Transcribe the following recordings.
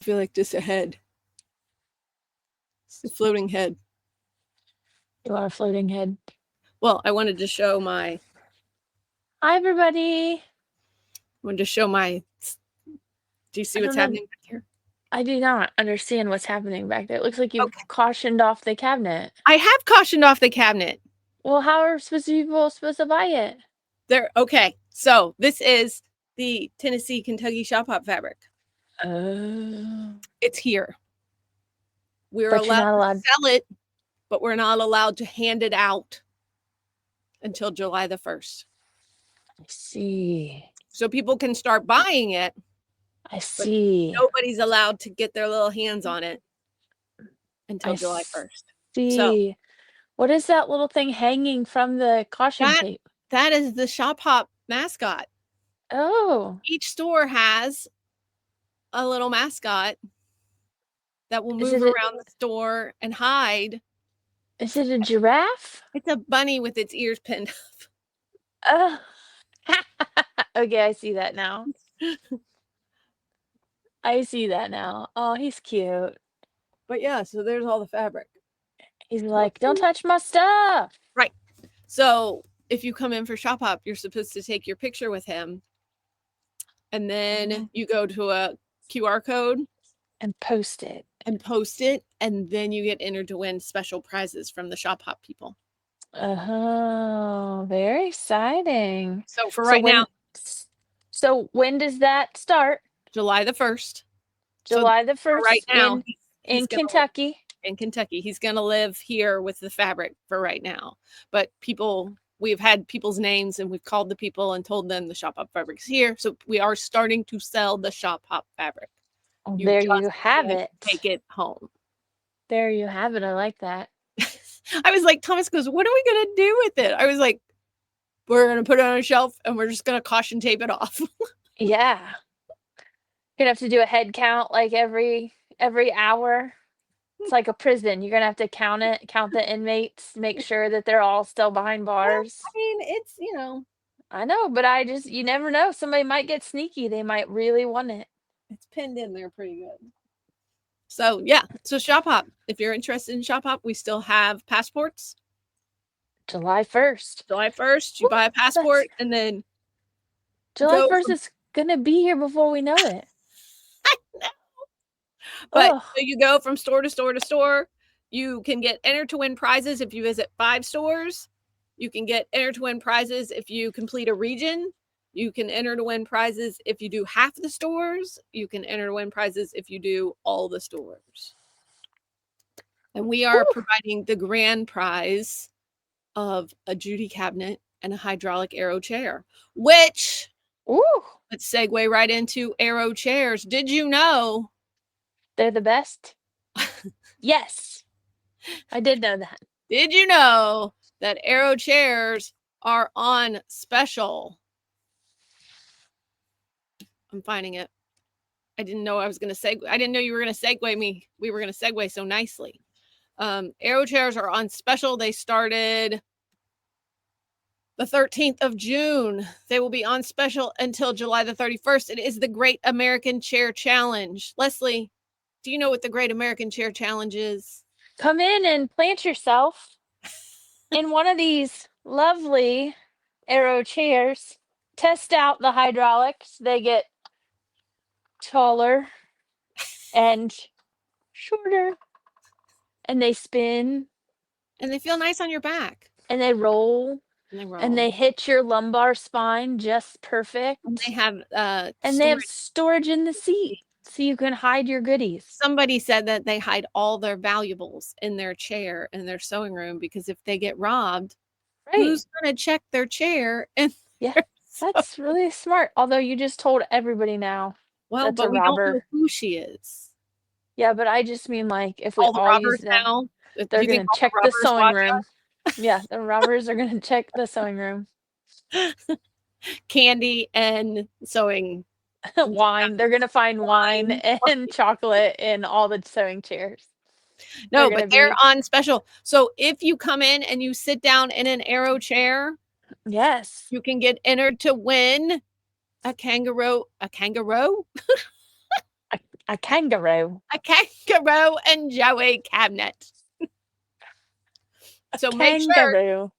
I feel like just a head. It's a floating head. You are a floating head. Well, I wanted to show my. Hi, everybody. I wanted to show my. Do you see what's happening back here? I do not understand what's happening back there. It looks like you've cautioned off the cabinet. I have cautioned off the cabinet. Well, how are people supposed to buy it? Okay. So this is the Tennessee Kentucky shop hop fabric. Oh. It's here. We're But you're not allowed to sell it, but we're not allowed to hand it out until July the 1st. I see. So people can start buying it. I see. Nobody's allowed to get their little hands on it until July 1st. See. So, what is that little thing hanging from the caution tape? That is the shop hop mascot. Oh. Each store has a little mascot that will move around the store and hide. Is it a giraffe? It's a bunny with its ears pinned up. Oh. Okay, I see that now. I see that now. Oh, he's cute. But yeah, so there's all the fabric. He's like, don't touch my stuff. Right. So if you come in for shop hop, you're supposed to take your picture with him. And then you go to a QR code. And post it. And then you get entered to win special prizes from the shop hop people. Oh, very exciting. So for right now. So when does that start? July the 1st. July the 1st. Right now. In Kentucky. In Kentucky. He's going to live here with the fabric for right now. But we've had people's names and we've called the people and told them the shop hop fabric's here. So we are starting to sell the shop hop fabric. There you have it. Take it home. There you have it. I like that. I was like, Thomas goes, what are we going to do with it? I was like, we're going to put it on a shelf and we're just going to caution tape it off. Yeah. You're going to have to do a head count like every hour. It's like a prison. You're going to have to count the inmates, make sure that they're all still behind bars. I mean, it's, I know, but you never know. Somebody might get sneaky. They might really want it. It's pinned in there pretty good. So, yeah. So, shop hop. If you're interested in shop hop, we still have passports. July 1st. July 1st, you buy a passport and then. July 1st is going to be here before we know it. I know. But so you go from store to store to store. You can get entered to win prizes if you visit 5 stores. You can get entered to win prizes if you complete a region. You can enter to win prizes if you do half the stores. You can enter to win prizes if you do all the stores. And we are providing the grand prize of a Judy cabinet and a hydraulic arrow chair, which let's segue right into arrow chairs. Did you know they're the best? Yes, I did know that. Did you know that arrow chairs are on special? I'm finding it. I didn't know I was going to segue. I didn't know you were going to segue me. We were going to segue so nicely. Arrow chairs are on special. They started the 13th of June. They will be on special until July the 31st. It is the Great American Chair Challenge. Leslie, do you know what the Great American Chair Challenge is? Come in and plant yourself in one of these lovely arrow chairs. Test out the hydraulics. They get taller and shorter. And they spin. And they feel nice on your back. And they roll. And they hit your lumbar spine just perfect. And they have they have storage in the seat. So you can hide your goodies. Somebody said that they hide all their valuables in their chair in their sewing room because if they get robbed, who's going to check their chair? And that's really smart. Although you just told everybody now. Well, but we don't know who she is. Yeah, but I just mean like if we all the robbers use them, now, they're going to check the sewing room. Yeah, the robbers are going to check the sewing room. Candy and sewing. Wine. They're going to find wine and chocolate in all the sewing chairs. No, but they're on special. So if you come in and you sit down in an arrow chair, yes, you can get entered to win a kangaroo. A kangaroo? A kangaroo. A Kangaroo and Joey cabinet. A So make sure kangaroo.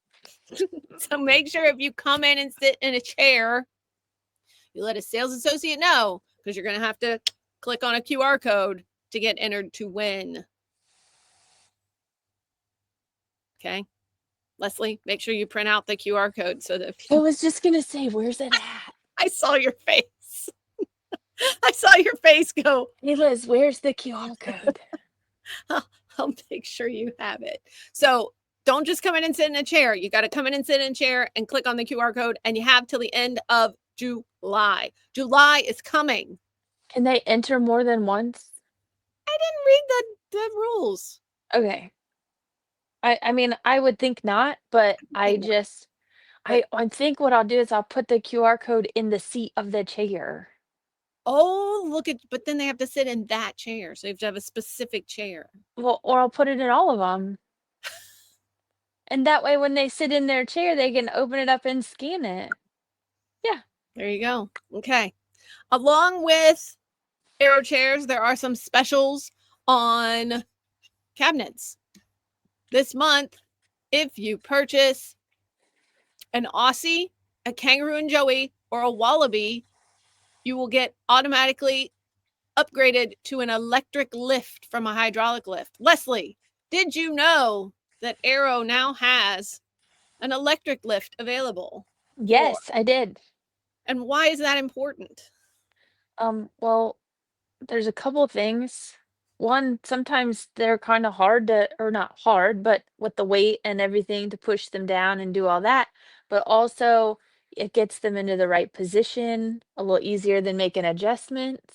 so make sure if you come in and sit in a chair, you let a sales associate know because you're going to have to click on a QR code to get entered to win. Okay. Leslie, make sure you print out the QR code so that I was just gonna say, where's it at? I saw your face. I saw your face go. Hey Liz, where's the QR code? I'll make sure you have it. So don't just come in and sit in a chair. You got to come in and sit in a chair and click on the QR code, and you have till the end of July. July is coming. Can they enter more than once? I didn't read the rules. Okay. I mean, I would think not, but I Think not, just but I think what I'll do is I'll put the QR code in the seat of the chair. oh, look at, but then they have to sit in that chair. So you have to have a specific chair. Well, or I'll put it in all of them. And that way when they sit in their chair, they can open it up and scan it. Yeah. There you go. Okay. Along with Aero chairs, there are some specials on cabinets. This month, if you purchase an Aussie, a Kangaroo and Joey, or a Wallaby, you will get automatically upgraded to an electric lift from a hydraulic lift. Leslie, did you know that Aero now has an electric lift available? For Yes, I did. and why is that important? Well, there's a couple things. One, sometimes they're kind of hard to, or not hard, but with the weight and everything to push them down and do all that. But also, it gets them into the right position a little easier than making adjustments.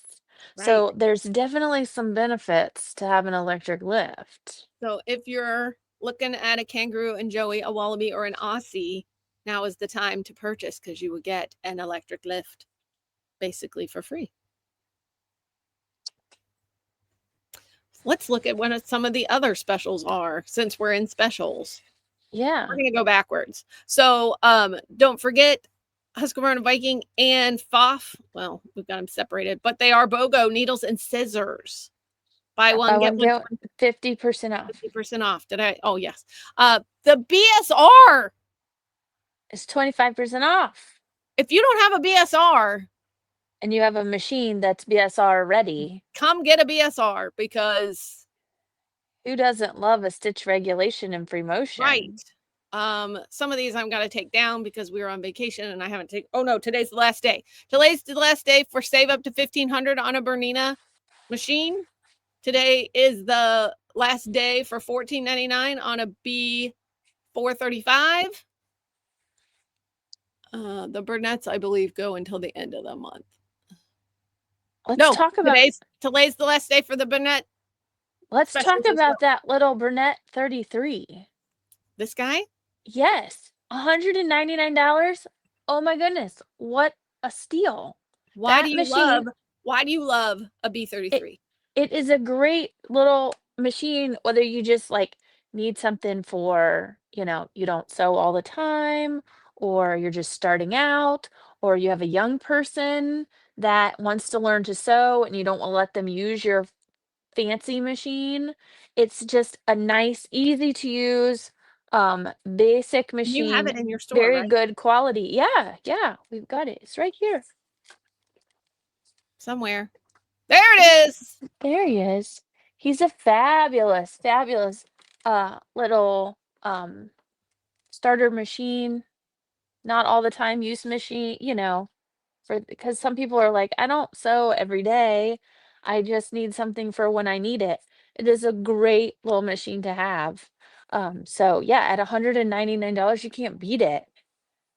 Right. So there's definitely some benefits to have an electric lift. So if you're looking at a Kangaroo and Joey, a Wallaby, or an Aussie, now is the time to purchase because you will get an electric lift basically for free. Let's look at what some of the other specials are since we're in specials. Yeah. We're going to go backwards. So don't forget Husqvarna Viking and Pfaff. Well, we've got them separated, but they are BOGO needles and scissors. Buy Buy one, get one, one, get 50% off. 50% off. Did I? Oh, yes. The BSR. It's 25% off. If you don't have a BSR, And you have a machine that's BSR ready. come get a BSR because Who doesn't love a stitch regulation and free right. motion? Some of these I'm gonna take down because we were on vacation and I haven't taken. Oh no, today's the last day. Today's the last day for save up to 1,500 on a Bernina machine. Today is the last day for $14.99 on a B435. The Burnett's, I believe, go until the end of the month. Let's No, talk about today's the last day for the Burnett. let's talk Specials as well. about that little Burnett 33. This guy? Yes, $199. Oh my goodness, what a steal. Why do That you machine, love a it B33? it is a great little machine, whether you just like need something for, you don't sew all the time, or you're just starting out, or you have a young person that wants to learn to sew and you don't want to let them use your fancy machine. It's just a nice, easy to use, basic You have machine, it in your store, very right? good quality. Yeah, yeah, we've got it. It's right here. Somewhere. There it is. There he is. He's a fabulous, fabulous little starter machine. Not all the time use machine, for because some people are like, I don't sew every day. I just need something for when I need it. It is a great little machine to have. So yeah, at $199, you can't beat it.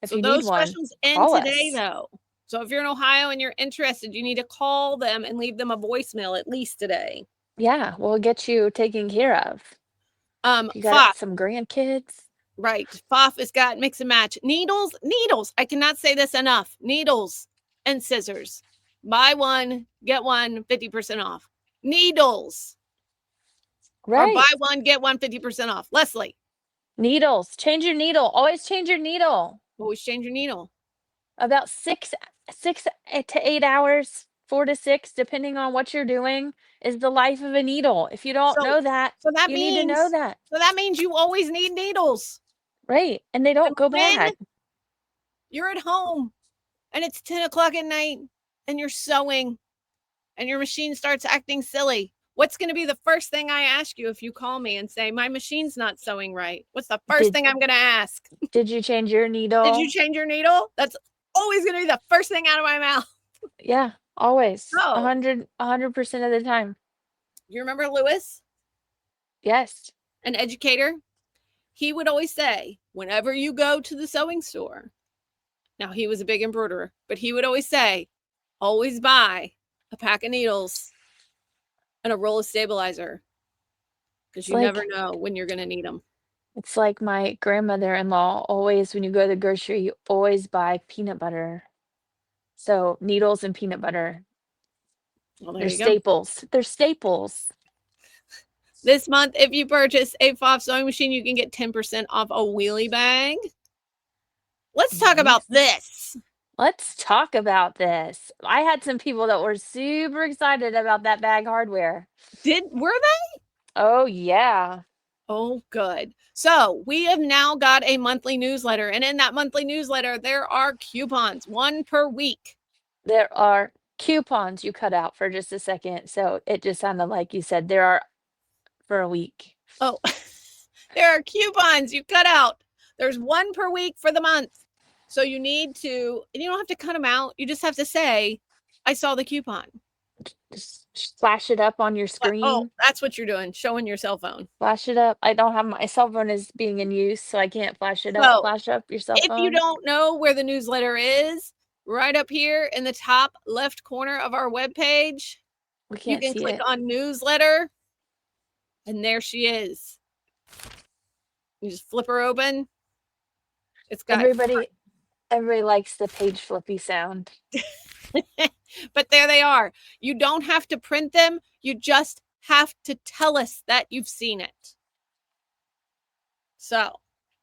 If So you need those one, specials end call today, us. though. So if you're in Ohio and you're interested, you need to call them and leave them a voicemail at least today. Yeah, we'll get you taken care of. If you got Pfaff, some grandkids. right. Pfaff has got mix and match. Needles. I cannot say this enough. Needles and scissors. Buy one, get one, 50% off. Needles. Or buy Right. one, get one, 50% off. Leslie, Needles. Change your needle. Always change your needle. always change your needle. About six to 8 hours. 4 to 6, depending on what you're doing, is the life of a needle. If you don't So know that, so that you need to know means that. so that means you always need needles. Right, and they And don't go when bad. you're at home and it's 10 o'clock at night and you're sewing and your machine starts acting silly, what's going to be the first thing I ask you if you call me and say, my machine's not sewing right? What's the first Did thing I'm going to ask? did you change your Did you needle? change your needle? That's always going to be the first thing out of my mouth. Yeah, always. So, 100% of the time. you remember Lewis, Yes. an educator? He would always say, whenever you go to the sewing store, now he was a big embroiderer, but he would always say, always buy a pack of needles and a roll of stabilizer because It's you never like know when you're going to need them. it's like my grandmother-in-law always when you go to the grocery, you always buy peanut butter. So, needles and peanut butter, Well, there they're you go. staples. They're staples. This month, if you purchase a FOF sewing machine, you can get 10% off a wheelie bag. Let's talk about Nice. this. Let's talk about this. I had some people that were super excited about that bag hardware. Were they? Oh, yeah. Oh, good. So we have now got a monthly newsletter, and in that monthly newsletter, there are coupons, one per week. There are coupons you cut out for just a second, so it just sounded like you said there are for a week. Oh, there are coupons you cut out. There's one per week for the month. So you need to, and you don't have to cut them out. You just have to say, I saw the coupon. Just flash it up on your Oh, screen. that's what you're doing, showing your cell phone. Flash it up. I don't have my cell phone is being in use, so I can't flash it up. So Flash up your cell if you phone. don't know where the newsletter is, right up here in the top left corner of our webpage, We you can't can see click it. on newsletter, and there she is. You just flip her open. It's got, Everybody likes the page flippy sound. but there they are. You don't have to print them. You just have to tell us that you've seen it. So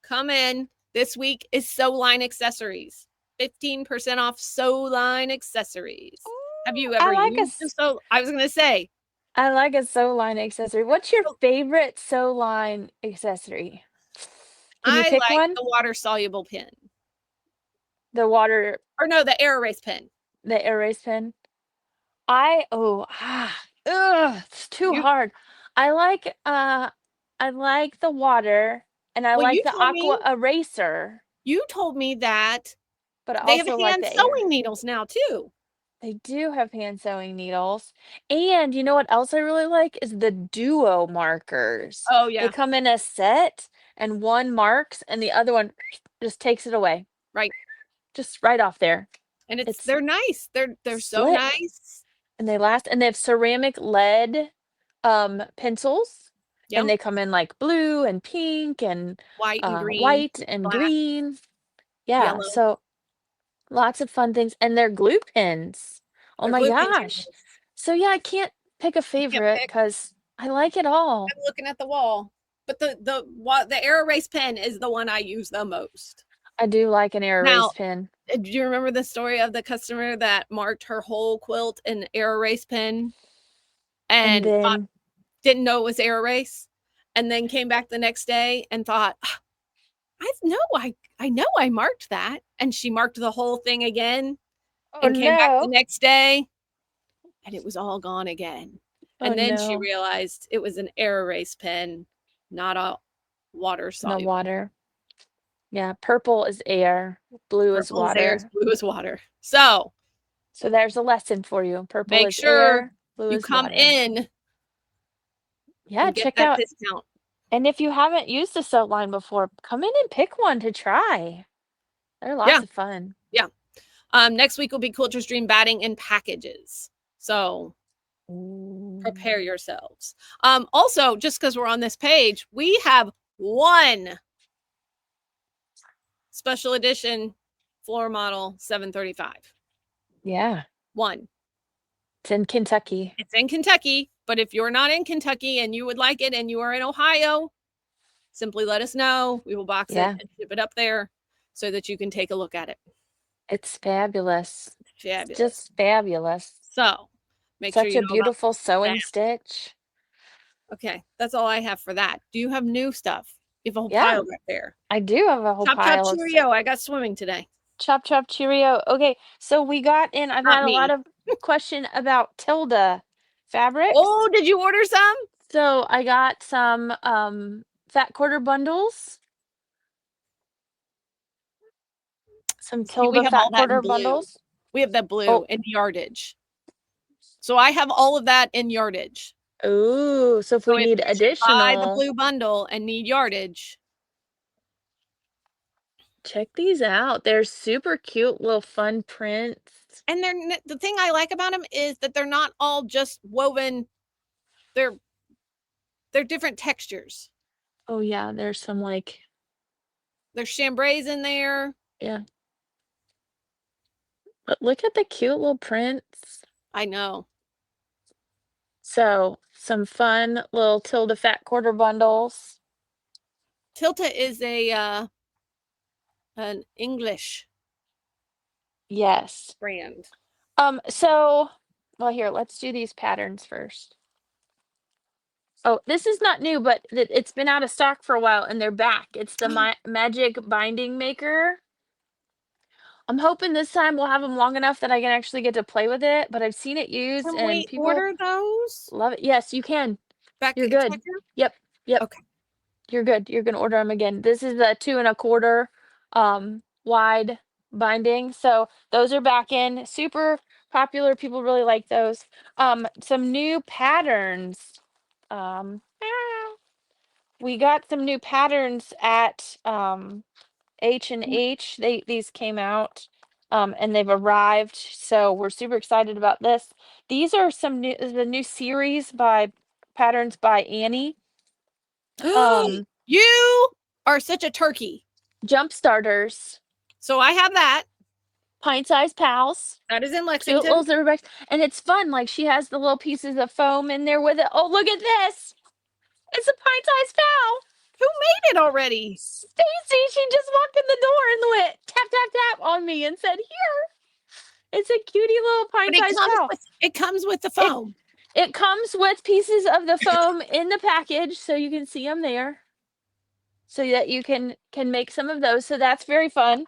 come in. This week is Sew Line accessories. 15% off Sew Line accessories. Have you I ever like used a sew? I was going to say, a sew line accessory. What's your favorite sew line accessory? Can you I pick like one? the water soluble pen. The water, Or no, the air erase pen. the erase pen? Ugh, it's too You hard. I like, uh, I like the water and I well, like the aqua eraser, you told me that but I they have also like hand the air. sewing needles now too. They do have hand sewing needles. And you know what else I really like is the duo markers. Oh They yeah, come in a set and one marks and the other one just takes it away. right. Just right off there. And It's they're nice. They're so slick nice. and they last and they have ceramic lead pencils and Yeah, they come in like blue and pink and white and green, white and black, green. Yeah, yellow. so lots of fun things, and they're glue pins. Oh They're my glue pins are gosh. nice. So, yeah, I can't pick a You can't favorite pick. because I like it all. I'm looking at the wall, but the air erase pen is the one I use the most. I do like an air Now, erase pen. do you remember the story of the customer that marked her whole quilt in air erase pen And and then didn't know it was air erase, and then came back the next day and thought, "Ah, I know I marked that," and she marked the whole thing again oh, and came back the no. next day and it was all gone again. Oh, And then she no. realized it was an air erase pen, not a water No soluble. water. Yeah, purple is air, blue is Purple is air, water. blue is water. So So there's a lesson for you. Purple make is sure air, blue you is come water. in Yeah, and get check that out discount. and if you haven't used a soap line before, come in and pick one to try. They're Yeah, lots of fun. yeah. Next week will be Quilter Stream batting in packages. So Ooh. prepare yourselves. Also, just because we're on this page, we have one special edition floor model 735. Yeah. One. It's in Kentucky. It's in Kentucky, but if you're not in Kentucky and you would like it and you are in Ohio, simply let us know. We will box it Yeah. and ship it up there so that you can take a look at it. It's fabulous. It's Fabulous. just fabulous. So, make sure Such you a know about beautiful sew that. and stitch. Okay, that's all I have for that. Do you have new stuff? You have a whole Yeah, pile right there. I do have a whole Chop chop pile of Cheerio, I got swimming today. chop chop Cheerio. Okay, so we got in. I've Not had a lot me. of question about Tilda fabrics. Oh, did you order some? So I got some fat quarter bundles, some See, we Tilda have all fat that in quarter blue. bundles. We have that blue Oh, in yardage. So I have all of that in yardage. ooh. So if So we if need you should buy the additional, blue bundle and need yardage, check these out. They're super cute little fun prints. and the thing I like about them is that they're not all just woven. They're they're different textures. Oh yeah, there's some like, There's chambrays in there. yeah. But look at the cute little prints. I know. So some fun little Tilda fat quarter bundles. Tilta is a an English Yes. brand. So well here, let's do these patterns first. Oh, this is not new, but it's been out of stock for a while and they're back. It's the Magic Binding Maker. I'm hoping this time we'll have them long enough that I can actually get to play with it, but I've seen it used Can and we people order those love it. Yes, you can. back You're to good. checker? Yep. Yep. Okay. You're good. You're gonna order them again. This is the 2 1/4 wide binding. So those are back in. Super popular. People really like those. Some new patterns. We got some new patterns at H&H. These came out and they've arrived. So we're super excited about this. These are the new series by patterns by Annie. Um You are such a turkey. Jump starters, So I have that. pint-sized pals, That is in cute Lexington. little zipperbacks, and it's fun. Like she has the little pieces of foam in there with it. Oh, look at this! It's a pint-sized pal. Who made it already? Stacy, she just walked in the door and went tap tap tap on me and said, "Here." It's a cutie little But it pint-sized comes pal. with the It foam. it comes with pieces of the foam in the package, so you can see them there, so that you can make some of those. So that's very fun.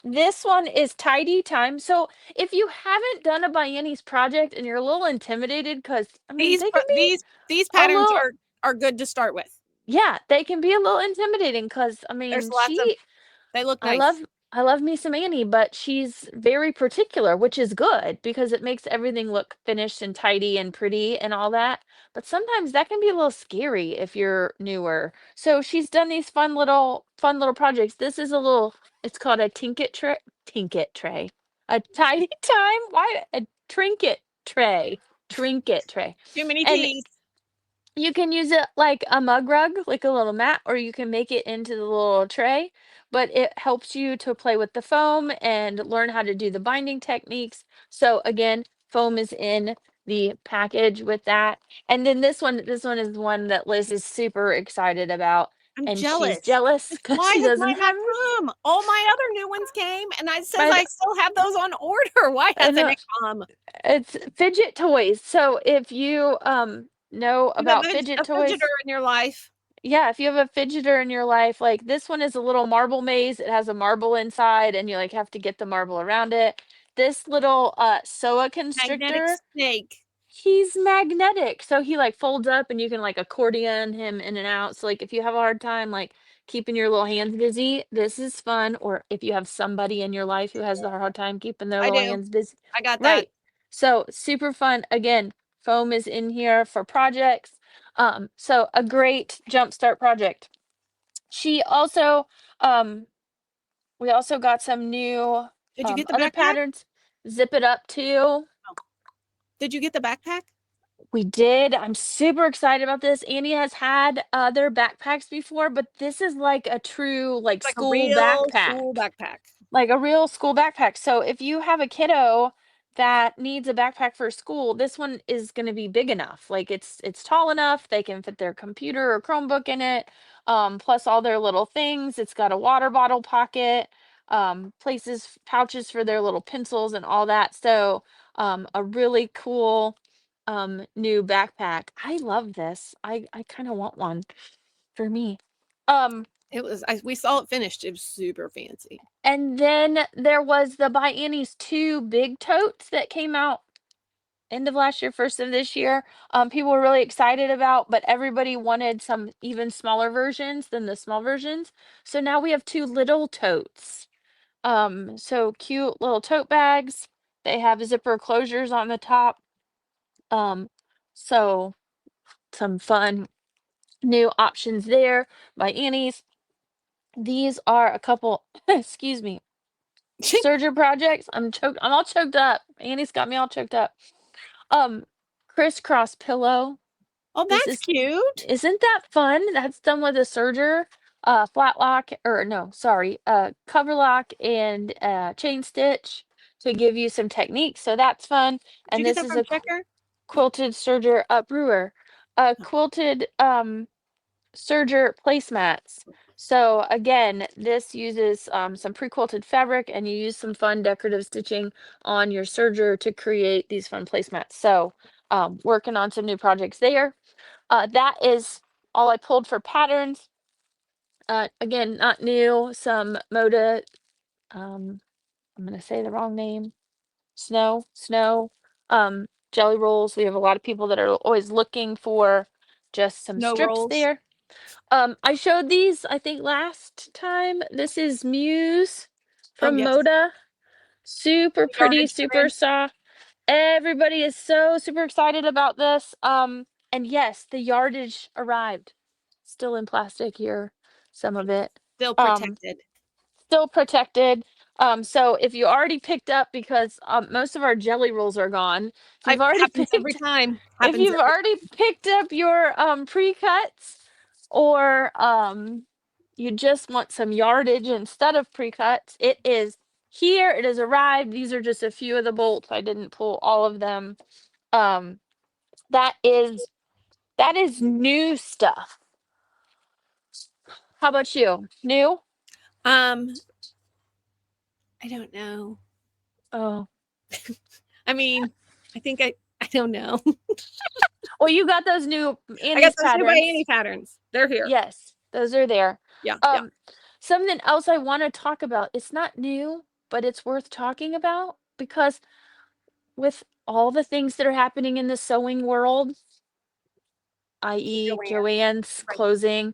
This one is tidy time. So if you haven't done a by Annie's project and you're a little intimidated, because I mean These they can be these a patterns little, are good to start with. yeah, they can be a little intimidating because I There's mean lots of they look I nice. love I love me some Annie, but she's very particular, which is good because it makes everything look finished and tidy and pretty and all that. But sometimes that can be a little scary if you're newer. So she's done these fun little projects. This is a little, it's called a tinket tray. A tiny time, why a trinket tray. Too many And T's. you can use it like a mug rug, like a little mat, or you can make it into the little tray, but it helps you to play with the foam and learn how to do the binding techniques. So again, foam is in the package with that. And then this one is one that Liz is super excited about, I'm and she's jealous. jealous 'Cause because why she has doesn't mine have not it. come? All my other new ones came, and it says I, I kn- still have those on order. Why I hasn't know it come? it's fidget toys. So if you know You have about fidget a fidgeter toys, in your life. yeah, if you have a fidgeter in your life, like this one is a little marble maze. It has a marble inside and you like have to get the marble around it. This little SOA Magnetic constrictor, snake. he's magnetic. So he like folds up and you can like accordion him in and out. So like if you have a hard time like keeping your little hands busy, this is fun. Or if you have somebody in your life who has the hard time keeping their I little do. hands busy. I got that. Right. So super fun. Again, foam is in here for projects. So a great jumpstart project. She also, um, we also got some new Did you get the other backpack? patterns. Zip it up too. Oh. Did you get the backpack? We did. I'm super excited about this. Annie has had other backpacks before, but this is like a true like It's like a school real backpack. school backpack. Like a real school backpack. So if you have a kiddo that needs a backpack for school, this one is going to be big enough. Like it's tall enough, they can fit their computer or Chromebook in it. Plus all their little things. It's got a water bottle pocket, pouches for their little pencils and all that. So a really cool new backpack. I love this. I kind of want one for me. Um, It was we saw it finished. It was super fancy. and then there was the By Annie's 2 big totes that came out end of last year, first of this year. People were really excited about, but everybody wanted some even smaller versions than the small versions. So now we have 2 little totes. So cute little tote bags. They have zipper closures on the top. Um, so some fun new options there by Annie's. These are a couple, excuse me, Serger projects. I'm all choked up. Annie's got me all choked up. Um, crisscross pillow. Oh, This that's is cute. Isn't that fun? That's done with a serger, flat lock, or no, sorry, cover lock and chain stitch to give you some techniques. So that's fun. Did you And get this that is from a Checker? quilted serger brewer, quilted serger placemats. So again, this uses some pre-quilted fabric, and you use some fun decorative stitching on your serger to create these fun placemats. So working on some new projects there. That is all I pulled for patterns. Again, not new. Some Moda, um, I'm gonna say the wrong name. Jelly rolls. We have a lot of people that are always looking for just some Snow strips rolls. there. I showed these, I think, last time. This is Muse Oh, from yes. Moda. Super pretty, Yardage super grid. soft. Everybody is so super excited about this. And yes, the yardage arrived. Still in plastic here, some of it. Still Um, protected. Still protected. So if you already picked up, because most of our jelly rolls are gone. If you've I already happens every picked time. if Happens you've every already picked up your pre-cuts, or you just want some yardage instead of pre-cuts, it is here. It has arrived. These are just a few of the bolts. I didn't pull all of them. Um, that is that is new stuff. How about you? New? Um, I don't know. Oh, I mean, I don't know. well, you got those new I got Annie's those new by Annie patterns. patterns. They're here. Yes, those are there. Yeah, yeah. Um, Something else I want to talk about. It's not new, but it's worth talking about because with all the things that are happening in the sewing world, i.e., Joanne. Joanne's Right. closing,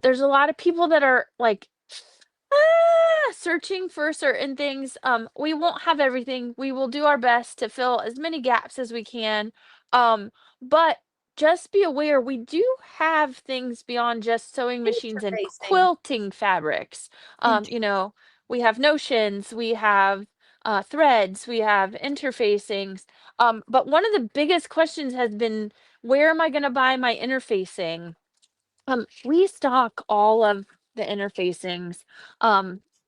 there's a lot of people that are like searching for certain things. We won't have everything. We will do our best to fill as many gaps as we can. But just be aware we do have things beyond just sewing machines and Interfacing. quilting fabrics. Inter- We have notions, we have threads, we have interfacings. But one of the biggest questions has been, where am I going to buy my interfacing? We stock all of the interfacings.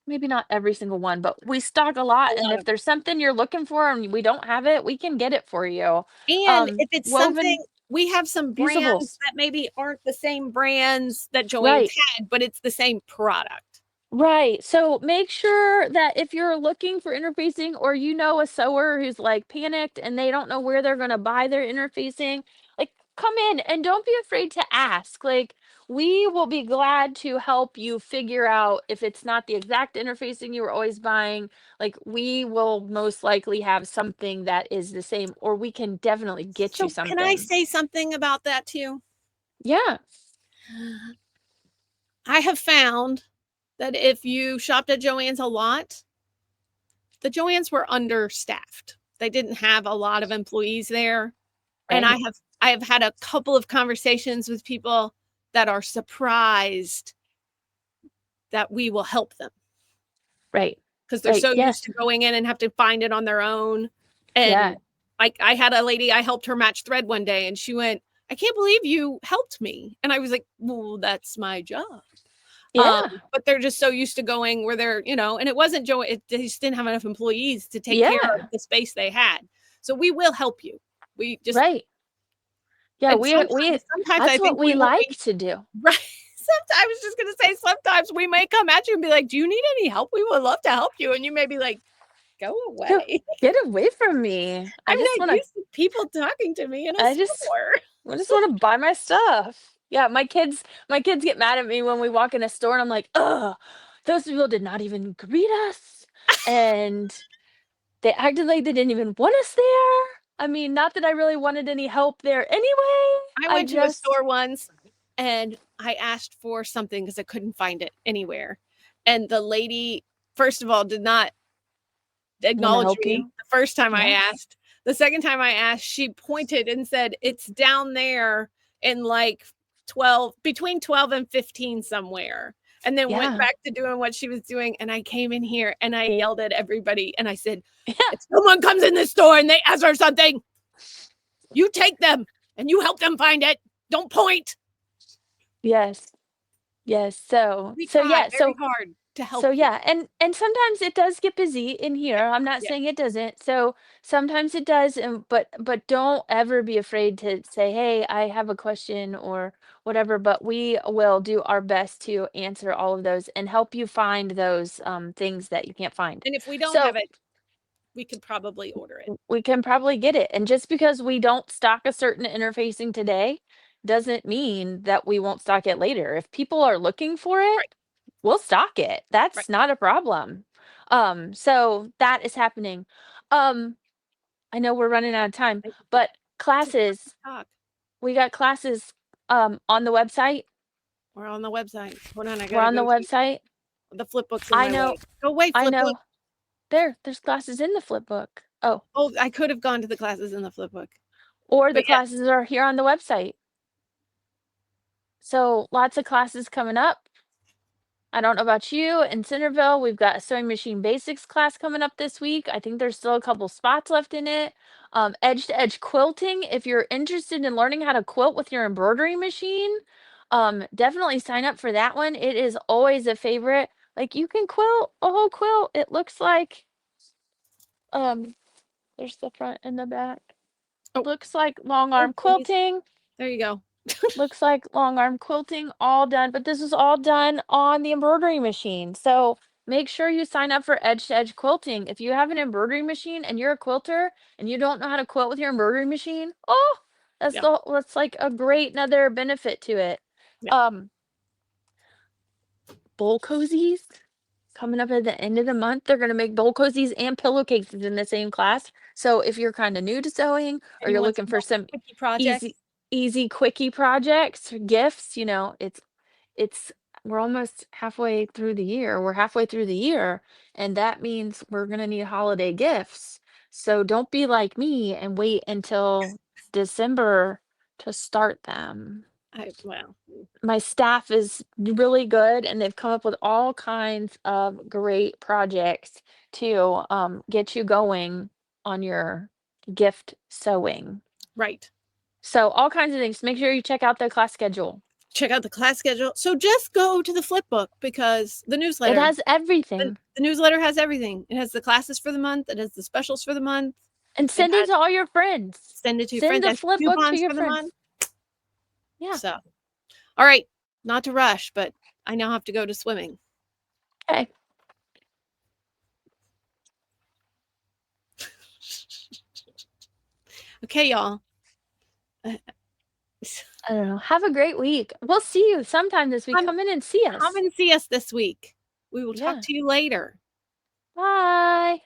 Maybe not every single one, but we stock a a lot. And lot if of there's something you're looking for and we don't have it, we can get it for you. And if it's something, Woven we have some brands fusibles. that maybe aren't the same brands that Joanne's Right. had, but it's the same product. Right. So make sure that if you're looking for interfacing, or you know a sewer who's like panicked and they don't know where they're going to buy their interfacing, like come in and don't be afraid to ask. Like we will be glad to help you figure out if it's not the exact interfacing you were always buying. Like we will most likely have something that is the same, or we can definitely get you So can I something. say something about that too? Yeah. I have found that if you shopped at Joann's a lot, the Joann's were understaffed. They didn't have a lot of employees there. And Right. I have had a couple of conversations with people that are surprised that we will help them Right. because they're Right. so Yeah. used to going in and have to find it on their own. And Yeah. like I had a lady, I helped her match thread one day and she went, I can't believe you helped me. And I was like, well, that's my job. Yeah. But they're just so used to going where they're, and it wasn't Joe, they just didn't have enough employees to take care of Yeah. the space they had. So we will help you. We just, Right. Yeah, and sometimes I that's what think we we will like be to do. right. Sometimes I was just gonna say sometimes we may come at you and be like, do you need any help? We would love to help you. And you may be like, Go Go away. get away from me. I'm not used to people talking to me in a I just store. I just wanna buy my stuff. Yeah, my kids get mad at me when we walk in a store and I'm like, "Ugh, those people did not even greet us, and they acted like they didn't even want us there." I mean, not that I really wanted any help there anyway. I I went to a just store once and I asked for something because I couldn't find it anywhere. And the lady, first of all, did not wanna acknowledge help me you. the first time I Yeah. asked. The second time I asked, she pointed and said, "It's down there in like 12, between 12 and 15 somewhere." And then went Yeah. back to doing what she was doing. And I came in here and I yelled at everybody and I said, Yeah. "If someone comes in this store and they ask for something, you take them and you help them find it. Don't point." Yes. Yes. So We so try yeah, very so hard to So help you. yeah, and sometimes it does get busy in here. I'm not Yeah. saying it doesn't. So sometimes it does, and but don't ever be afraid to say, "Hey, I have a question," or whatever. But we will do our best to answer all of those and help you find those things that you can't find. And if we don't have So it, we could probably order it. we can probably get it. And just because we don't stock a certain interfacing today doesn't mean that we won't stock it later. If people are looking for it, Right, we'll stock it. right. That's not a problem. So that is happening. Um, I know we're running out of time, I but just let me classes, talk. we got classes on the website. We're on the website. Hold on, I We're gotta on go the to website. the flip book's in I my know, way. Go away, I flip book. know. There's classes in the flip book. Oh, Oh, I could have gone to the classes in the flip book. or the But yes, classes are here on the website. So lots of classes coming up. I don't know about you in Centerville. We've got a sewing machine basics class coming up this week. I think there's still a couple spots left in it. Edge to edge quilting. If you're interested in learning how to quilt with your embroidery machine, definitely sign up for that one. It is always a favorite. Like you can quilt a whole quilt. It looks like um there's the front and the back. oh, Looks like long oh, arm please. quilting. There you go. Looks like long arm quilting all done, but this is all done on the embroidery machine. So make sure you sign up for edge to edge quilting. If you have an embroidery machine and you're a quilter and you don't know how to quilt with your embroidery machine, oh, Yeah, that's like a great another benefit to it. yeah. Um, bowl cozies coming up at the end of the month. They're gonna make bowl cozies and pillowcases in the same class. So if you're kind of new to sewing or And you you're want looking some for help with some quickie projects? easy quickie projects or gifts, it's we're almost halfway through the year. We're halfway through the year, and that means we're gonna need holiday gifts. So don't be like me and wait until December to start them. Well, My staff is really good and they've come up with all kinds of great projects to get you going on your gift sewing. right. So all kinds of things. Make sure you check out the class schedule. Check out the class schedule. So just go to the flip book because the It newsletter, has everything. the newsletter has everything. It has the classes for the month. It has the specials for the month. And It send it has to all your friends. send it to your Send friends. It the has flip book to coupons your for the friends. month. Yeah. So, all right, not to rush, but I now have to go to swimming. Okay. Okay, y'all. I don't know. Have a great week. We'll see you sometime this week. Come, Come in and see come us. and see us this week. We will talk Yeah. to you later. Bye.